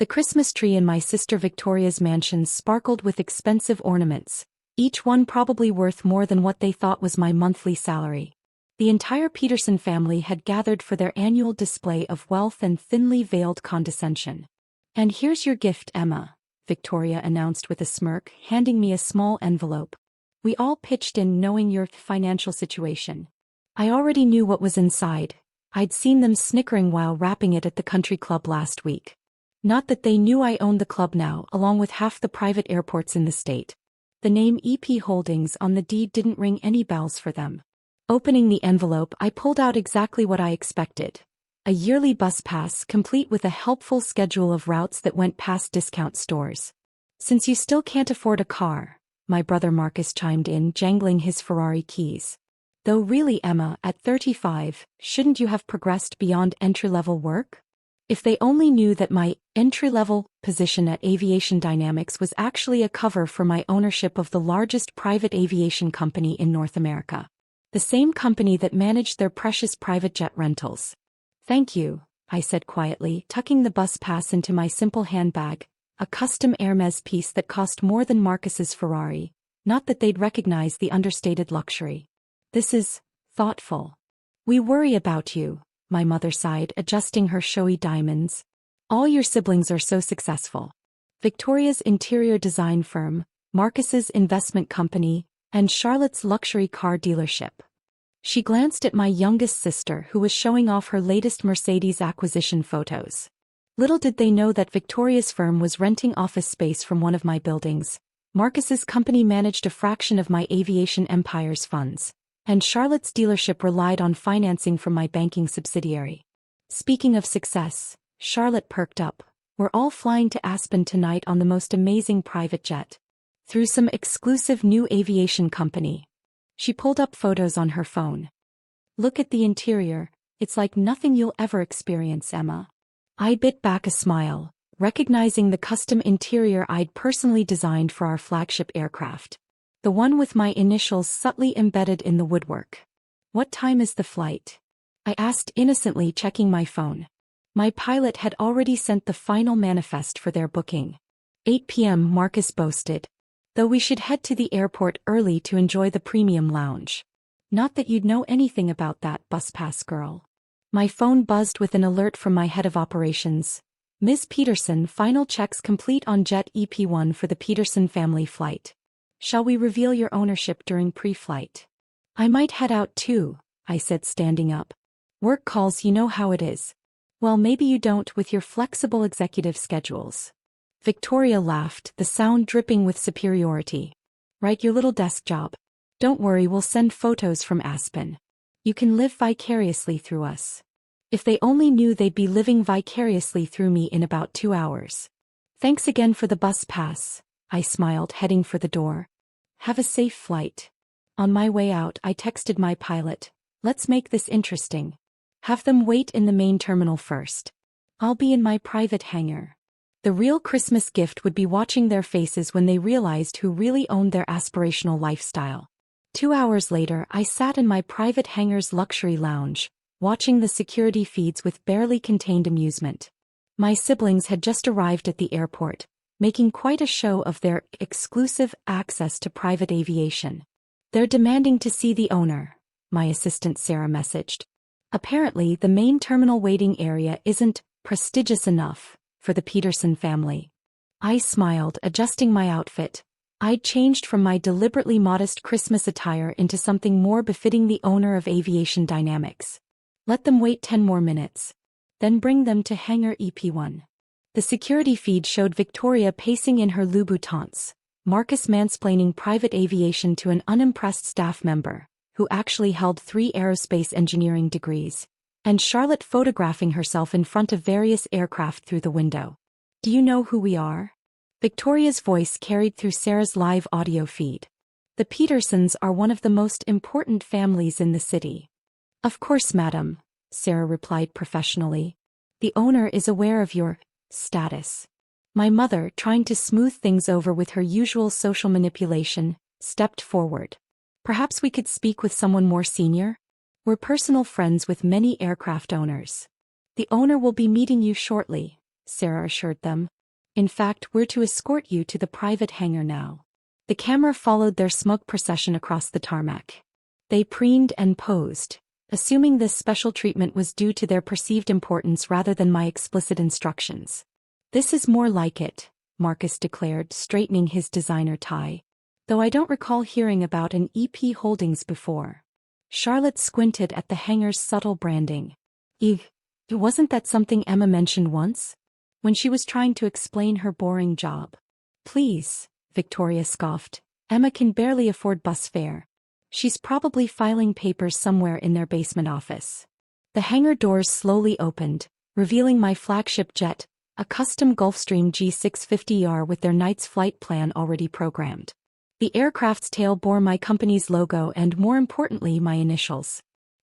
The Christmas tree in my sister Victoria's mansion sparkled with expensive ornaments, each one probably worth more than what they thought was my monthly salary. The entire Peterson family had gathered for their annual display of wealth and thinly veiled condescension. "And here's your gift, Emma," Victoria announced with a smirk, handing me a small envelope. "We all pitched in knowing your financial situation." I already knew what was inside. I'd seen them snickering while wrapping it at the country club last week. Not that they knew I owned the club now, along with half the private airports in the state. The name EP Holdings on the deed didn't ring any bells for them. Opening the envelope, I pulled out exactly what I expected. A yearly bus pass complete with a helpful schedule of routes that went past discount stores. "Since you still can't afford a car," my brother Marcus chimed in, jangling his Ferrari keys. "Though really, Emma, at 35, shouldn't you have progressed beyond entry-level work?" If they only knew that my entry-level position at Aviation Dynamics was actually a cover for my ownership of the largest private aviation company in North America. The same company that managed their precious private jet rentals. "Thank you," I said quietly, tucking the bus pass into my simple handbag, a custom Hermes piece that cost more than Marcus's Ferrari, not that they'd recognize the understated luxury. "This is thoughtful. We worry about you," my mother sighed, adjusting her showy diamonds. "All your siblings are so successful. Victoria's interior design firm, Marcus's investment company, and Charlotte's luxury car dealership." She glanced at my youngest sister, who was showing off her latest Mercedes acquisition photos. Little did they know that Victoria's firm was renting office space from one of my buildings. Marcus's company managed a fraction of my aviation empire's funds, and Charlotte's dealership relied on financing from my banking subsidiary. Speaking of success, Charlotte perked up. "We're all flying to Aspen tonight on the most amazing private jet. Through some exclusive new aviation company." She pulled up photos on her phone. "Look at the interior, it's like nothing you'll ever experience, Emma." I bit back a smile, recognizing the custom interior I'd personally designed for our flagship aircraft. The one with my initials subtly embedded in the woodwork. "What time is the flight?" I asked innocently, checking my phone. My pilot had already sent the final manifest for their booking. 8 p.m., Marcus boasted. "Though we should head to the airport early to enjoy the premium lounge." "Not that you'd know anything about that, bus pass girl." My phone buzzed with an alert from my head of operations. "Ms. Peterson, final checks complete on Jet EP1 for the Peterson family flight. Shall we reveal your ownership during pre-flight?" "I might head out too," I said, standing up. "Work calls, you know how it is." "Well, maybe you don't with your flexible executive schedules." Victoria laughed, the sound dripping with superiority. "Right, your little desk job. Don't worry, we'll send photos from Aspen. You can live vicariously through us." If they only knew, they'd be living vicariously through me in about 2 hours. "Thanks again for the bus pass," I smiled, heading for the door. "Have a safe flight." On my way out, I texted my pilot, "Let's make this interesting. Have them wait in the main terminal first. I'll be in my private hangar." The real Christmas gift would be watching their faces when they realized who really owned their aspirational lifestyle. 2 hours later, I sat in my private hangar's luxury lounge, watching the security feeds with barely contained amusement. My siblings had just arrived at the airport, making quite a show of their exclusive access to private aviation. "They're demanding to see the owner," my assistant Sarah messaged. "Apparently, the main terminal waiting area isn't prestigious enough for the Peterson family." I smiled, adjusting my outfit. I'd changed from my deliberately modest Christmas attire into something more befitting the owner of Aviation Dynamics. "Let them wait 10 more minutes. Then bring them to hangar EP1. The security feed showed Victoria pacing in her Louboutins, Marcus mansplaining private aviation to an unimpressed staff member, who actually held 3 aerospace engineering degrees, and Charlotte photographing herself in front of various aircraft through the window. "Do you know who we are?" Victoria's voice carried through Sarah's live audio feed. "The Petersons are one of the most important families in the city." "Of course, madam," Sarah replied professionally. "The owner is aware of your status." My mother, trying to smooth things over with her usual social manipulation, stepped forward. "Perhaps we could speak with someone more senior? We're personal friends with many aircraft owners." "The owner will be meeting you shortly," Sarah assured them. In fact, we're to escort you to the private hangar now. The camera followed their smug procession across the tarmac. They preened and posed, assuming this special treatment was due to their perceived importance rather than my explicit instructions. This is more like it, Marcus declared, straightening his designer tie. Though I don't recall hearing about an EP Holdings before. Charlotte squinted at the hangar's subtle branding. Wasn't that something Emma mentioned once? When she was trying to explain her boring job. Please, Victoria scoffed. Emma can barely afford bus fare. She's probably filing papers somewhere in their basement office. The hangar doors slowly opened, revealing my flagship jet, a custom Gulfstream G650R with their night's flight plan already programmed. The aircraft's tail bore my company's logo and, more importantly, my initials.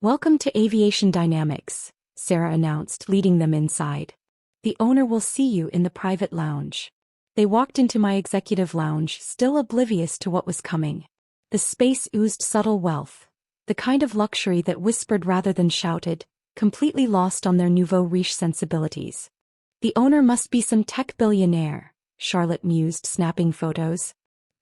Welcome to Aviation Dynamics, Sarah announced, leading them inside. The owner will see you in the private lounge. They walked into my executive lounge, still oblivious to what was coming. The space oozed subtle wealth, the kind of luxury that whispered rather than shouted, completely lost on their nouveau riche sensibilities. The owner must be some tech billionaire, Charlotte mused, snapping photos.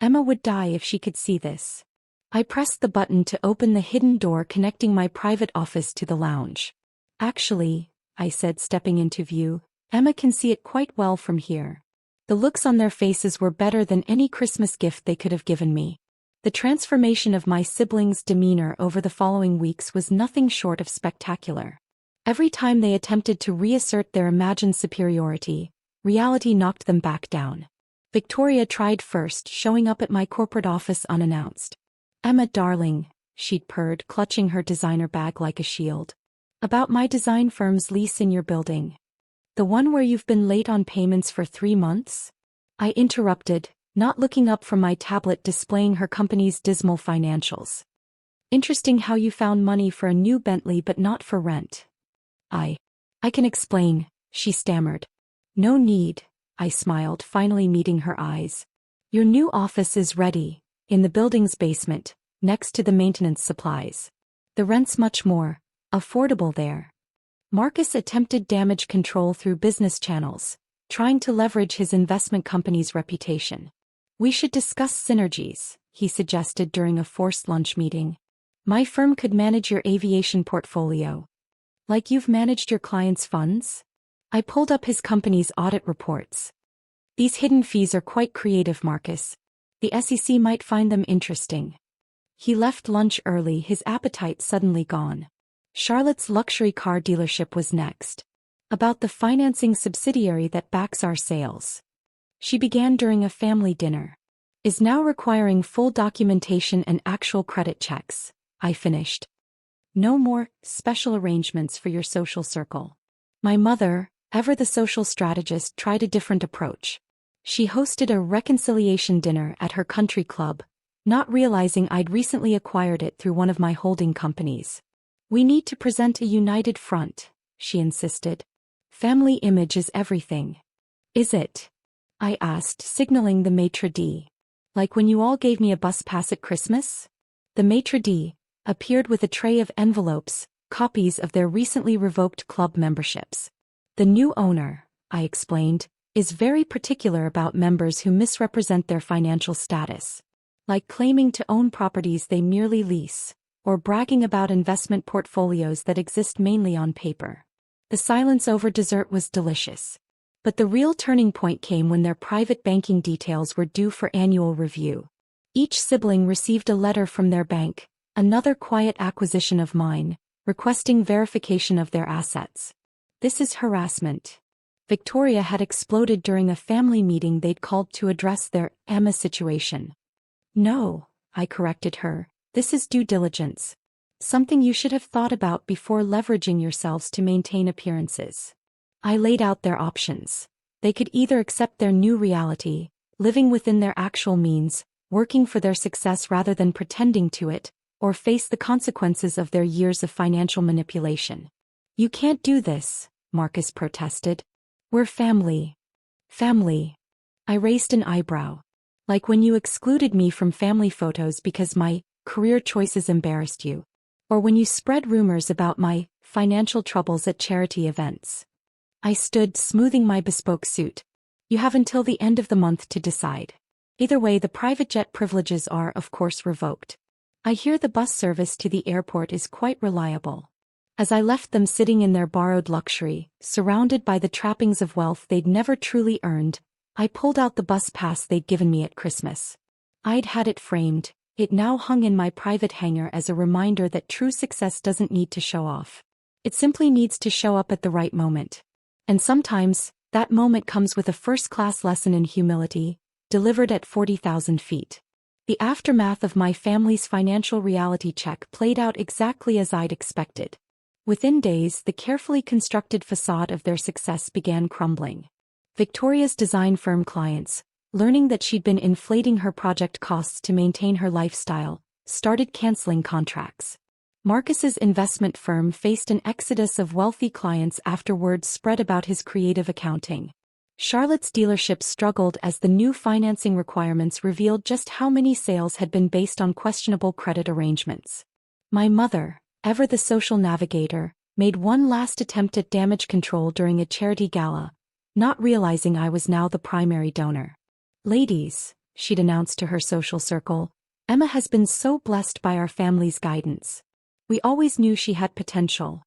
Emma would die if she could see this. I pressed the button to open the hidden door connecting my private office to the lounge. Actually, I said, stepping into view, Emma can see it quite well from here. The looks on their faces were better than any Christmas gift they could have given me. The transformation of my siblings' demeanor over the following weeks was nothing short of spectacular. Every time they attempted to reassert their imagined superiority, reality knocked them back down. Victoria tried first, showing up at my corporate office unannounced. Emma, darling, she'd purred, clutching her designer bag like a shield. About my design firm's lease in your building. The one where you've been late on payments for 3 months? I interrupted, not looking up from my tablet displaying her company's dismal financials. Interesting how you found money for a new Bentley but not for rent. I can explain, she stammered. No need, I smiled, finally meeting her eyes. Your new office is ready, in the building's basement, next to the maintenance supplies. The rent's much more affordable there. Marcus attempted damage control through business channels, trying to leverage his investment company's reputation. We should discuss synergies, he suggested during a forced lunch meeting. My firm could manage your aviation portfolio. Like you've managed your clients' funds? I pulled up his company's audit reports. These hidden fees are quite creative, Marcus. The SEC might find them interesting. He left lunch early, his appetite suddenly gone. Charlotte's luxury car dealership was next. About the financing subsidiary that backs our sales. She began during a family dinner. Is now requiring full documentation and actual credit checks, I finished. No more special arrangements for your social circle. My mother, ever the social strategist, tried a different approach. She hosted a reconciliation dinner at her country club, not realizing I'd recently acquired it through one of my holding companies. We need to present a united front, she insisted. Family image is everything. Is it? I asked, signaling the maitre d'. Like when you all gave me a bus pass at Christmas? The maitre d' appeared with a tray of envelopes, copies of their recently revoked club memberships. The new owner, I explained, is very particular about members who misrepresent their financial status. Like claiming to own properties they merely lease, or bragging about investment portfolios that exist mainly on paper. The silence over dessert was delicious. But the real turning point came when their private banking details were due for annual review. Each sibling received a letter from their bank, another quiet acquisition of mine, requesting verification of their assets. This is harassment. Victoria had exploded during a family meeting they'd called to address their Emma situation. No, I corrected her, this is due diligence. Something you should have thought about before leveraging yourselves to maintain appearances. I laid out their options. They could either accept their new reality, living within their actual means, working for their success rather than pretending to it, or face the consequences of their years of financial manipulation. You can't do this, Marcus protested. We're family. Family. I raised an eyebrow. Like when you excluded me from family photos because my career choices embarrassed you. Or when you spread rumors about my financial troubles at charity events. I stood, smoothing my bespoke suit. You have until the end of the month to decide. Either way, the private jet privileges are, of course, revoked. I hear the bus service to the airport is quite reliable. As I left them sitting in their borrowed luxury, surrounded by the trappings of wealth they'd never truly earned, I pulled out the bus pass they'd given me at Christmas. I'd had it framed. It now hung in my private hangar as a reminder that true success doesn't need to show off. It simply needs to show up at the right moment. And sometimes, that moment comes with a first-class lesson in humility, delivered at 40,000 feet. The aftermath of my family's financial reality check played out exactly as I'd expected. Within days, the carefully constructed facade of their success began crumbling. Victoria's design firm clients, learning that she'd been inflating her project costs to maintain her lifestyle, started canceling contracts. Marcus's investment firm faced an exodus of wealthy clients after word spread about his creative accounting. Charlotte's dealerships struggled as the new financing requirements revealed just how many sales had been based on questionable credit arrangements. My mother, ever the social navigator, made one last attempt at damage control during a charity gala, not realizing I was now the primary donor. "Ladies," she'd announced to her social circle, "Emma has been so blessed by our family's guidance. We always knew she had potential."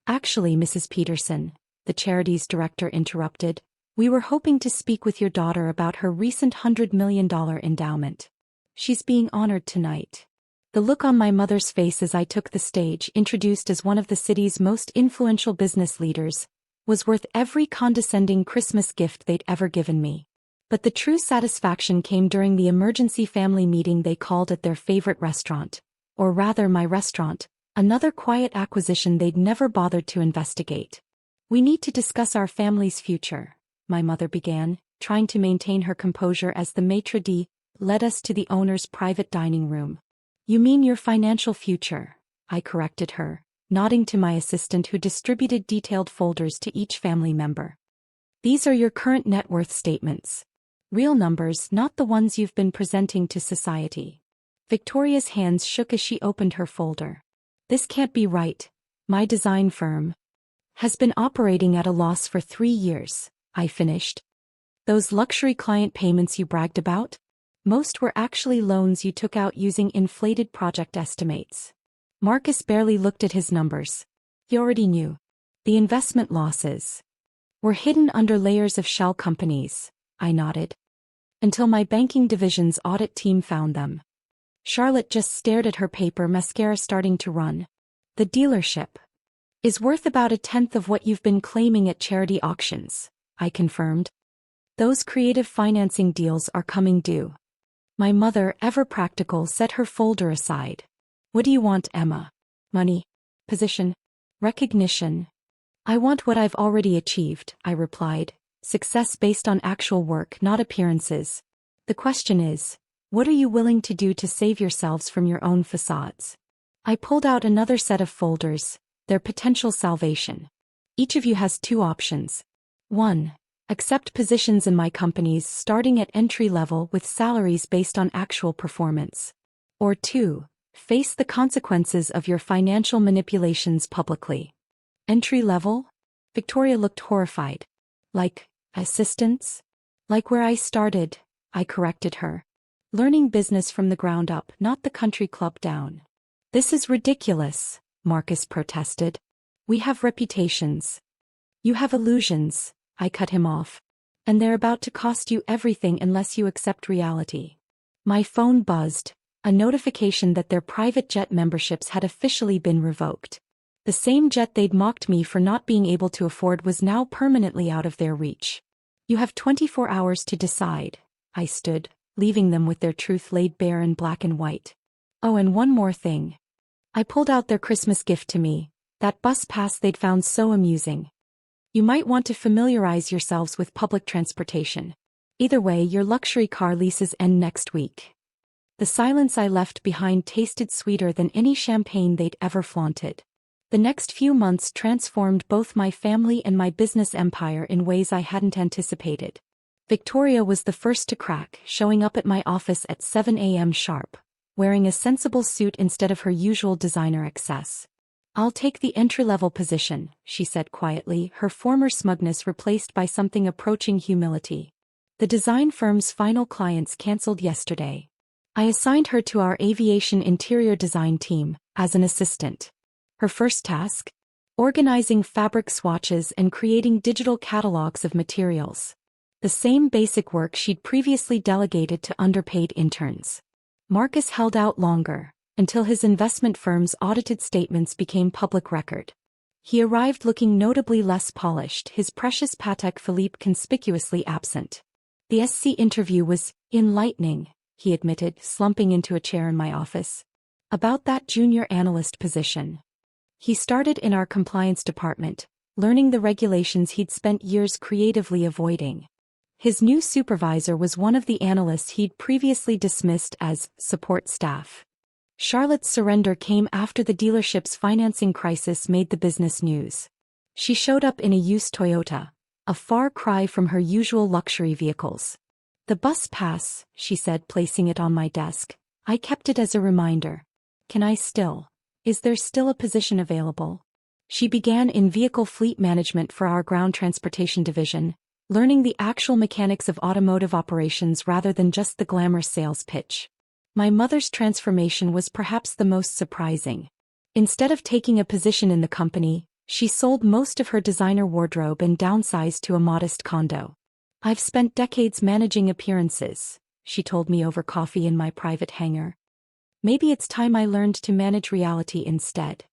"Actually, Mrs. Peterson," the charity's director interrupted, "we were hoping to speak with your daughter about her recent $100 million endowment. She's being honored tonight." The look on my mother's face as I took the stage, introduced as one of the city's most influential business leaders, was worth every condescending Christmas gift they'd ever given me. But the true satisfaction came during the emergency family meeting they called at their favorite restaurant, or rather my restaurant, another quiet acquisition they'd never bothered to investigate. "We need to discuss our family's future," my mother began, trying to maintain her composure as the maitre d' led us to the owner's private dining room. "You mean your financial future," I corrected her, nodding to my assistant who distributed detailed folders to each family member. "These are your current net worth statements. Real numbers, not the ones you've been presenting to society." Victoria's hands shook as she opened her folder. "This can't be right. My design firm has been operating at a loss for 3 years, I finished. "Those luxury client payments you bragged about? Most were actually loans you took out using inflated project estimates." Marcus barely looked at his numbers. He already knew. "The investment losses were hidden under layers of shell companies," I nodded. "Until my banking division's audit team found them." Charlotte just stared at her paper, mascara starting to run. "The dealership is worth about 1/10 of what you've been claiming at charity auctions," I confirmed. "Those creative financing deals are coming due." My mother, ever practical, set her folder aside. "What do you want, Emma? Money? Position? Recognition?" "I want what I've already achieved," I replied. "Success based on actual work, not appearances. The question is, what are you willing to do to save yourselves from your own facades?" I pulled out another set of folders, their potential salvation. "Each of you has 2 options. 1. Accept positions in my companies starting at entry level with salaries based on actual performance. Or 2. Face the consequences of your financial manipulations publicly." "Entry level?" Victoria looked horrified. "Like, assistants?" "Like where I started," I corrected her. "Learning business from the ground up, not the country club down." "This is ridiculous," Marcus protested. "We have reputations. You have illusions," I cut him off. "And they're about to cost you everything unless you accept reality." My phone buzzed, a notification that their private jet memberships had officially been revoked. The same jet they'd mocked me for not being able to afford was now permanently out of their reach. "You have 24 hours to decide," I stood, leaving them with their truth laid bare in black and white. "Oh, and one more thing." I pulled out their Christmas gift to me, that bus pass they'd found so amusing. "You might want to familiarize yourselves with public transportation. Either way, your luxury car leases end next week." The silence I left behind tasted sweeter than any champagne they'd ever flaunted. The next few months transformed both my family and my business empire in ways I hadn't anticipated. Victoria was the first to crack, showing up at my office at 7 a.m. sharp, wearing a sensible suit instead of her usual designer excess. I'll take the entry-level position, she said quietly, her former smugness replaced by something approaching humility. The design firm's final clients cancelled yesterday. I assigned her to our aviation interior design team, as an assistant. Her first task? Organizing fabric swatches and creating digital catalogs of materials. The same basic work she'd previously delegated to underpaid interns. Marcus held out longer, until his investment firm's audited statements became public record. He arrived looking notably less polished, his precious Patek Philippe conspicuously absent. The SC interview was enlightening, he admitted, slumping into a chair in my office. About that junior analyst position. He started in our compliance department, learning the regulations he'd spent years creatively avoiding. His new supervisor was one of the analysts he'd previously dismissed as support staff. Charlotte's surrender came after the dealership's financing crisis made the business news. She showed up in a used Toyota, a far cry from her usual luxury vehicles. The bus pass, she said, placing it on my desk. I kept it as a reminder. Is there still a position available? She began in vehicle fleet management for our ground transportation division, learning the actual mechanics of automotive operations rather than just the glamorous sales pitch. My mother's transformation was perhaps the most surprising. Instead of taking a position in the company, she sold most of her designer wardrobe and downsized to a modest condo. I've spent decades managing appearances, she told me over coffee in my private hangar. Maybe it's time I learned to manage reality instead.